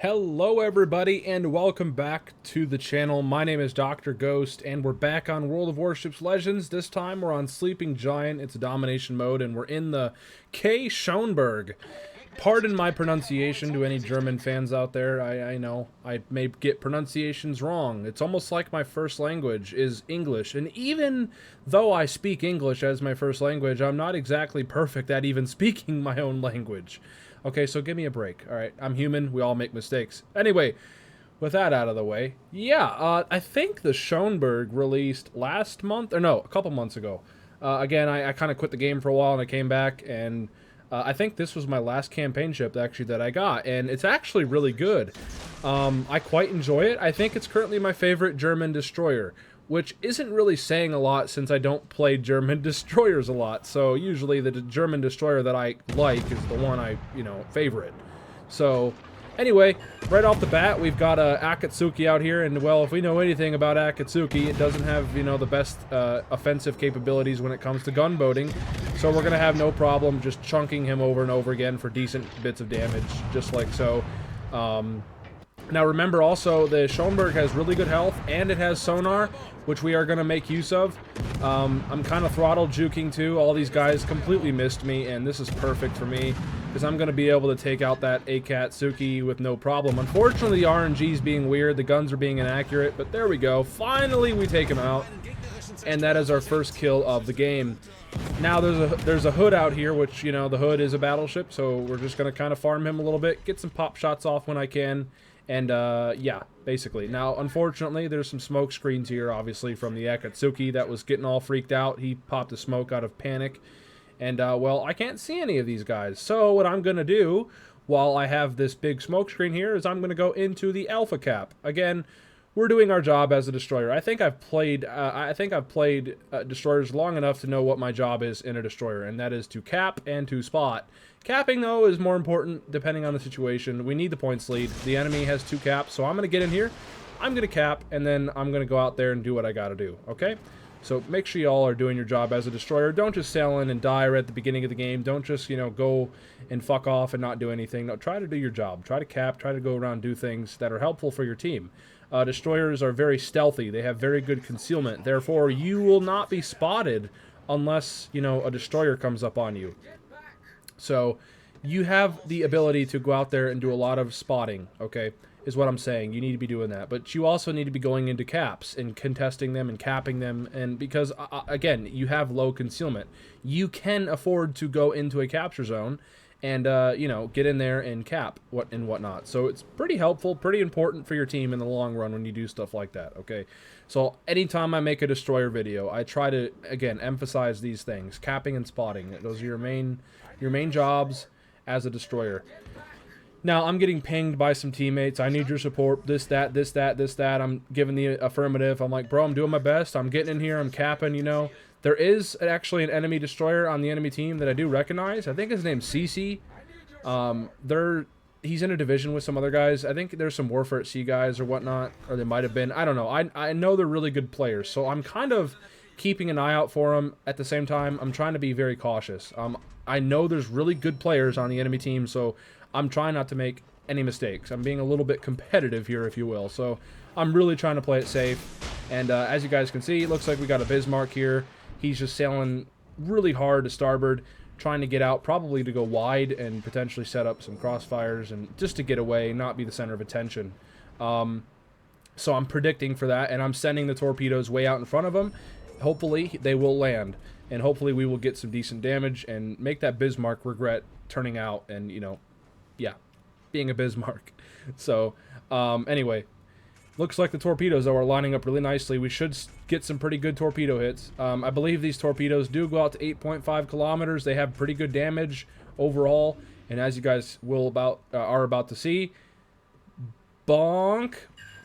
Hello everybody and welcome back to the channel. My name is Dr. Ghost and we're back on World of Warships Legends. This time we're on Sleeping Giant. It's a domination mode and we're in the SCHÖNBERG. Pardon my pronunciation to any German fans out there. I know I may get pronunciations wrong. It's almost like my first language is English. And even though I speak English as my first language, I'm not exactly perfect at even speaking my own language. Okay, so give me a break. All right, I'm human. We all make mistakes. Anyway, with that out of the way, yeah, I think the SCHÖNBERG released last month, or no, a couple months ago. Again, I kind of quit the game for a while and I came back, and I think this was my last campaign ship actually that I got, and it's actually really good. I quite enjoy it. I think it's currently my favorite German destroyer, which isn't really saying a lot since I don't play German destroyers a lot. So usually the German destroyer that I like is the one I, favorite. So anyway, right off the bat, we've got Akatsuki out here, and well, if we know anything about Akatsuki, it doesn't have, the best offensive capabilities when it comes to gunboating. So we're going to have no problem just chunking him over and over again for decent bits of damage, just like so. Now remember also, the SCHÖNBERG has really good health, and it has sonar, which we are going to make use of. I'm kind of throttle juking too. All these guys completely missed me, and this is perfect for me, because I'm going to be able to take out that Akatsuki with no problem. Unfortunately, the RNG is being weird, the guns are being inaccurate, but there we go. Finally, we take him out, and that is our first kill of the game. Now there's a hood out here, which, the hood is a battleship, so we're just going to kind of farm him a little bit, get some pop shots off when I can. And, yeah, basically. Now, unfortunately, there's some smoke screens here, obviously, from the Akatsuki that was getting all freaked out. He popped the smoke out of panic. And, well, I can't see any of these guys. So what I'm going to do, while I have this big smoke screen here, is I'm going to go into the Alpha Cap. Again, we're doing our job as a destroyer. I think I've played destroyers long enough to know what my job is in a destroyer, and that is to cap and to spot. Capping, though, is more important depending on the situation. We need the points lead. The enemy has 2 caps, so I'm going to get in here. I'm going to cap, and then I'm going to go out there and do what I got to do, okay? So make sure y'all are doing your job as a destroyer. Don't just sail in and die right at the beginning of the game. Don't just, go and fuck off and not do anything. No, try to do your job. Try to cap. Try to go around and do things that are helpful for your team. Destroyers are very stealthy. They have very good concealment. Therefore, you will not be spotted unless, a destroyer comes up on you. So, you have the ability to go out there and do a lot of spotting, okay, is what I'm saying. You need to be doing that. But you also need to be going into caps and contesting them and capping them. And because, again, you have low concealment. You can afford to go into a capture zone and, get in there and cap and whatnot. So it's pretty helpful, pretty important for your team in the long run when you do stuff like that, okay? So anytime I make a destroyer video, I try to, again, emphasize these things, capping and spotting. Those are your main jobs as a destroyer. Now, I'm getting pinged by some teammates. I need your support, this, that, this, that, this, that. I'm giving the affirmative. I'm like, bro, I'm doing my best. I'm getting in here. I'm capping, There is actually an enemy destroyer on the enemy team that I do recognize. I think his name's CC. He's in a division with some other guys. I think there's some Warfare at Sea guys or whatnot, or they might have been. I don't know. I know they're really good players, so I'm kind of keeping an eye out for them. At the same time, I'm trying to be very cautious. I know there's really good players on the enemy team, so I'm trying not to make any mistakes. I'm being a little bit competitive here, if you will. So I'm really trying to play it safe. And as you guys can see, it looks like we got a Bismarck here. He's just sailing really hard to starboard, trying to get out, probably to go wide and potentially set up some crossfires and just to get away, not be the center of attention. So I'm predicting for that, and I'm sending the torpedoes way out in front of him. Hopefully they will land, and hopefully we will get some decent damage and make that Bismarck regret turning out and, yeah, being a Bismarck. So, anyway, looks like the torpedoes, though, are lining up really nicely. We should get some pretty good torpedo hits. I believe these torpedoes do go out to 8.5 kilometers. They have pretty good damage overall, and as you guys are about to see, bonk,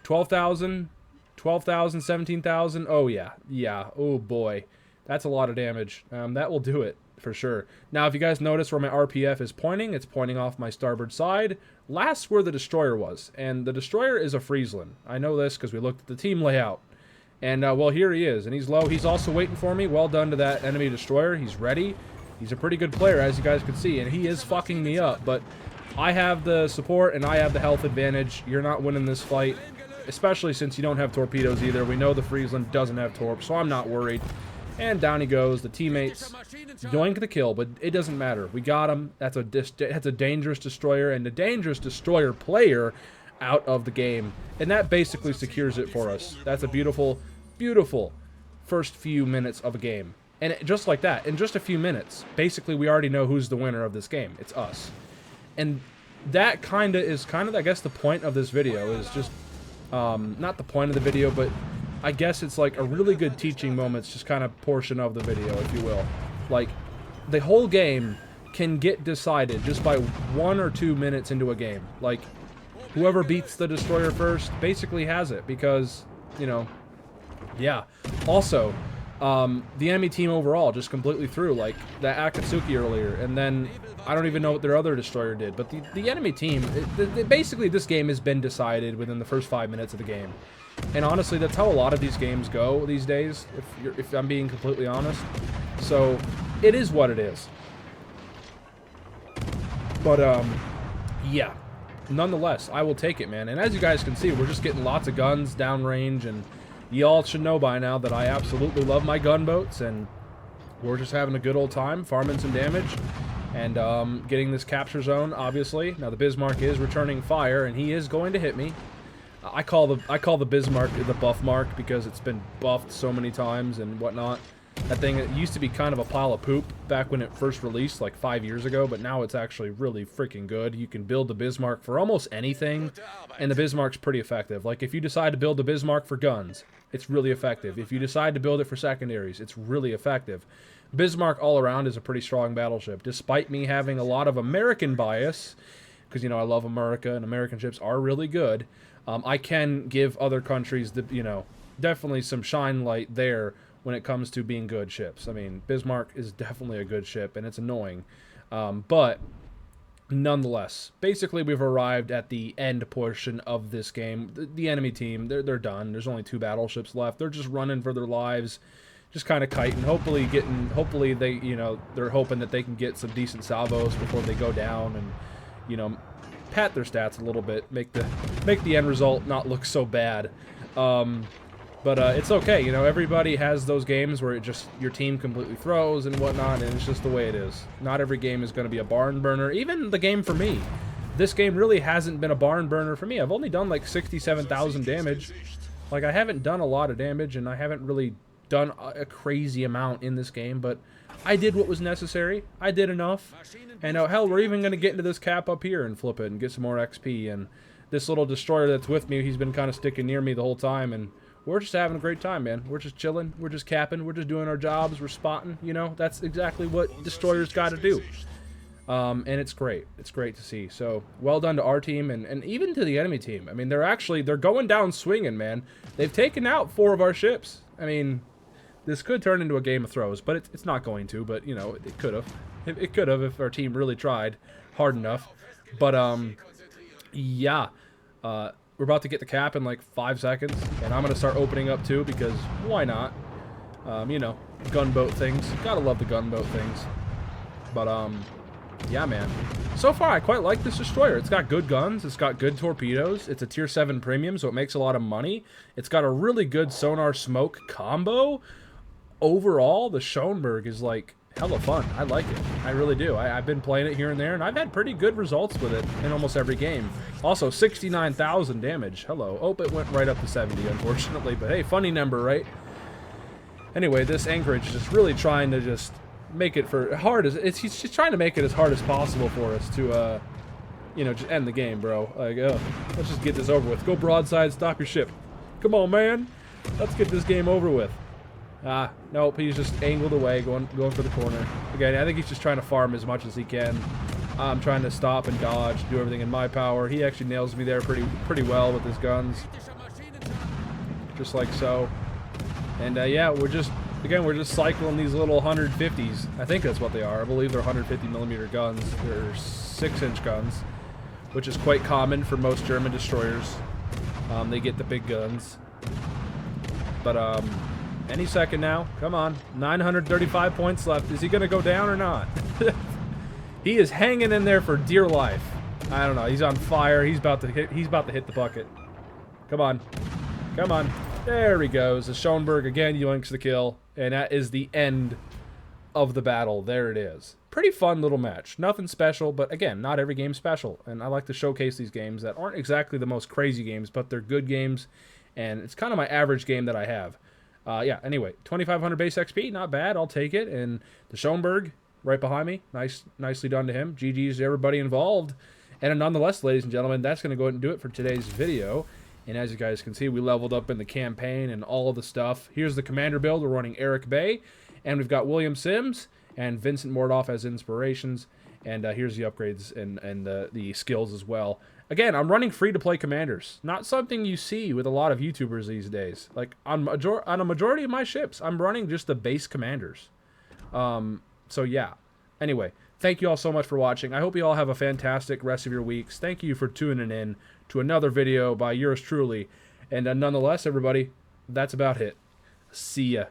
12,000, 12,000, 17,000. Oh, yeah. Yeah. Oh, boy. That's a lot of damage. That will do it for sure. Now, if you guys notice where my RPF is pointing, it's pointing off my starboard side. Last where the destroyer was. And the destroyer is a Friesland. I know this because we looked at the team layout. And, well, here he is. And he's low. He's also waiting for me. Well done to that enemy destroyer. He's ready. He's a pretty good player, as you guys can see. And he is fucking me up. But I have the support and I have the health advantage. You're not winning this fight, especially since you don't have torpedoes either. We know the Friesland doesn't have torp, so I'm not worried. And down he goes. The teammates yoink the kill, but it doesn't matter. We got him. That's a dangerous destroyer, and the dangerous destroyer player out of the game. And that basically secures it for us. That's a beautiful, beautiful first few minutes of a game. And just like that, in just a few minutes, basically we already know who's the winner of this game. It's us. And that is I guess, the point of this video is just, not the point of the video, but I guess it's like a really good teaching moments, just kind of portion of the video, if you will. Like, the whole game can get decided just by 1 or 2 minutes into a game. Like, whoever beats the destroyer first basically has it, because, you know, yeah. Also, the enemy team overall just completely threw, like that Akatsuki earlier, and then I don't even know what their other destroyer did, but the enemy team, basically this game has been decided within the first 5 minutes of the game. And honestly, that's how a lot of these games go these days, if I'm being completely honest. So, it is what it is. But, yeah. Nonetheless, I will take it, man. And as you guys can see, we're just getting lots of guns downrange, and y'all should know by now that I absolutely love my gunboats, and we're just having a good old time, farming some damage, and getting this capture zone, obviously. Now, the Bismarck is returning fire, and he is going to hit me. I call the Bismarck the buff mark because it's been buffed so many times and whatnot. That thing, it used to be kind of a pile of poop back when it first released, like 5 years ago, but now it's actually really freaking good. You can build the Bismarck for almost anything, and the Bismarck's pretty effective. Like, if you decide to build the Bismarck for guns, it's really effective. If you decide to build it for secondaries, it's really effective. Bismarck all around is a pretty strong battleship, despite me having a lot of American bias, because, you know, I love America, and American ships are really good. I can give other countries, definitely some shine light there when it comes to being good ships. I mean, Bismarck is definitely a good ship, and it's annoying. But nonetheless, basically we've arrived at the end portion of this game. The enemy team, they're done. There's only 2 battleships left. They're just running for their lives, just kind of kiting. Hopefully they, they're hoping that they can get some decent salvos before they go down, and, pat their stats a little bit, make the end result not look so bad. But it's okay, everybody has those games where your team completely throws and whatnot, and it's just the way it is. Not every game is going to be a barn burner. Even the game for me, this game really hasn't been a barn burner for me. I've only done like 67,000 damage. Like, I haven't done a lot of damage, and I haven't really done a crazy amount in this game, but I did what was necessary. I did enough. And hell, we're even going to get into this cap up here and flip it and get some more XP. And this little destroyer that's with me, he's been kind of sticking near me the whole time. And we're just having a great time, man. We're just chilling. We're just capping. We're just doing our jobs. We're spotting. That's exactly what destroyers got to do. And it's great. It's great to see. So, well done to our team and even to the enemy team. I mean, they're going down swinging, man. They've taken out 4 of our ships. I mean, this could turn into a Game of Thrones, but it's not going to. But, it could have. It could have if our team really tried hard enough. But, yeah. We're about to get the cap in like 5 seconds, and I'm going to start opening up too, because why not? Gunboat things. Gotta love the gunboat things. But, yeah, man. So far, I quite like this destroyer. It's got good guns. It's got good torpedoes. It's a tier 7 premium, so it makes a lot of money. It's got a really good sonar smoke combo. Overall, the SCHÖNBERG is, like, hella fun. I like it. I really do. I've been playing it here and there, and I've had pretty good results with it in almost every game. Also, 69,000 damage. Hello. Oh, it went right up to 70, unfortunately. But hey, funny number, right? Anyway, this Anchorage is just really trying to just make it he's just trying to make it as hard as possible for us to, just end the game, bro. Like, let's just get this over with. Go broadside, stop your ship. Come on, man. Let's get this game over with. Nope, he's just angled away, going for the corner. Again, I think he's just trying to farm as much as he can. I'm trying to stop and dodge, do everything in my power. He actually nails me there pretty well with his guns. Just like so. And, yeah, we're just cycling these little 150s. I think that's what they are. I believe they're 150mm guns. They're 6-inch guns, which is quite common for most German destroyers. They get the big guns. But, any second now. Come on. 935 points left. Is he going to go down or not? He is hanging in there for dear life. I don't know. He's on fire. He's about to hit the bucket. Come on. Come on. There he goes. The SCHÖNBERG again yoinks the kill. And that is the end of the battle. There it is. Pretty fun little match. Nothing special, but again, not every game's special. And I like to showcase these games that aren't exactly the most crazy games, but they're good games. And it's kind of my average game that I have. Yeah, anyway, 2,500 base XP, not bad. I'll take it. And the SCHÖNBERG right behind me. Nicely done to him. GG's to everybody involved. And nonetheless, ladies and gentlemen, that's going to go ahead and do it for today's video. And as you guys can see, we leveled up in the campaign and all of the stuff. Here's the commander build. We're running Eric Bay. And we've got William Sims and Vincent Mordoff as inspirations. And here's the upgrades and the skills as well. Again, I'm running free-to-play commanders. Not something you see with a lot of YouTubers these days. Like, on a majority of my ships, I'm running just the base commanders. So, yeah. Anyway, thank you all so much for watching. I hope you all have a fantastic rest of your weeks. Thank you for tuning in to another video by yours truly. And nonetheless, everybody, that's about it. See ya.